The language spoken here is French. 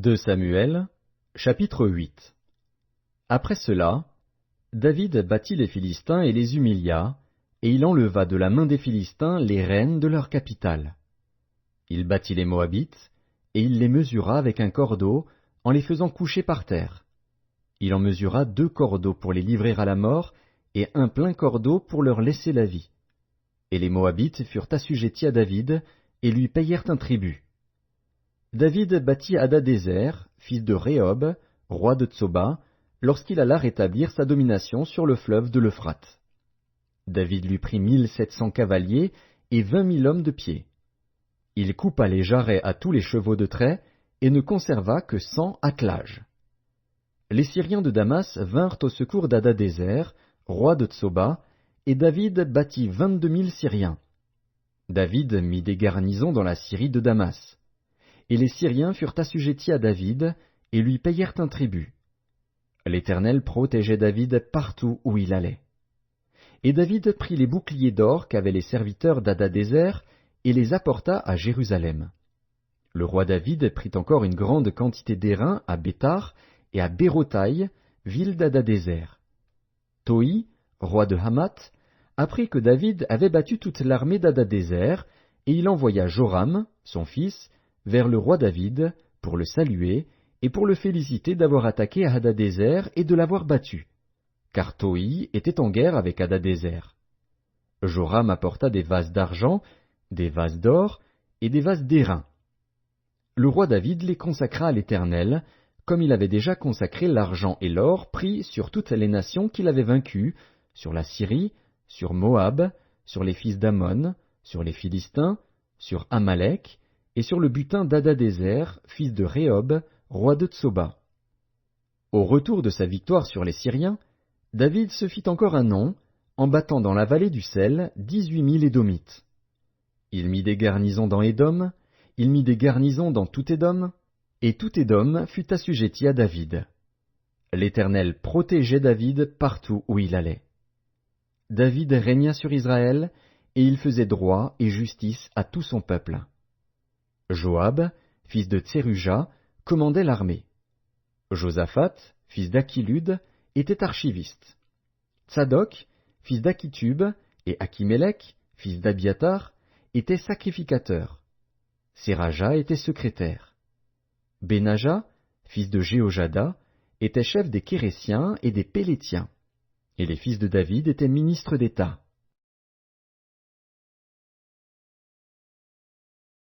2 Samuel, chapitre 8. Après cela, David battit les Philistins et les humilia, et il enleva de la main des Philistins les rênes de leur capitale. Il battit les Moabites, et il les mesura avec un cordeau, en les faisant coucher par terre. Il en mesura 2 cordeaux pour les livrer à la mort, et un plein cordeau pour leur laisser la vie. Et les Moabites furent assujettis à David, et lui payèrent un tribut. David battit Hadadézer, fils de Rehob, roi de Tsoba, lorsqu'il alla rétablir sa domination sur le fleuve de l'Euphrate. David lui prit 1700 cavaliers et 20 000 hommes de pied. Il coupa les jarrets à tous les chevaux de trait et ne conserva que 100 attelages. Les Syriens de Damas vinrent au secours d'Hadadézer, roi de Tsoba, et David battit 22 000 Syriens. David mit des garnisons dans la Syrie de Damas. Et les Syriens furent assujettis à David, et lui payèrent un tribut. L'Éternel protégeait David partout où il allait. Et David prit les boucliers d'or qu'avaient les serviteurs d'Hadadézer, et les apporta à Jérusalem. Le roi David prit encore une grande quantité d'airain à Béthar et à Bérotaï, ville d'Hadadézer. Toi, roi de Hamath, apprit que David avait battu toute l'armée d'Hadadézer, et il envoya Joram, son fils, vers le roi David, pour le saluer, et pour le féliciter d'avoir attaqué à Hadadézer et de l'avoir battu, car Toi était en guerre avec Hadadézer. Joram apporta des vases d'argent, des vases d'or et des vases d'airain. Le roi David les consacra à l'Éternel, comme il avait déjà consacré l'argent et l'or pris sur toutes les nations qu'il avait vaincues, sur la Syrie, sur Moab, sur les fils d'Ammon, sur les Philistins, sur Amalek, et sur le butin d'Hadadézer, fils de Rehob, roi de Tsoba. Au retour de sa victoire sur les Syriens, David se fit encore un nom, en battant dans la vallée du sel 18 000 Édomites. Il mit des garnisons dans Édom, il mit des garnisons dans tout Édom, et tout Édom fut assujetti à David. L'Éternel protégeait David partout où il allait. David régna sur Israël, et il faisait droit et justice à tout son peuple. Joab, fils de Tseruja, commandait l'armée. Josaphat, fils d'Achilud, était archiviste. Tsadok, fils d'Achitub, et Achimélec, fils d'Abiatar, était sacrificateur. Séraja était secrétaire. Benaja, fils de Jéhojada, était chef des Kérésiens et des Pélétiens. Et les fils de David étaient ministres d'État.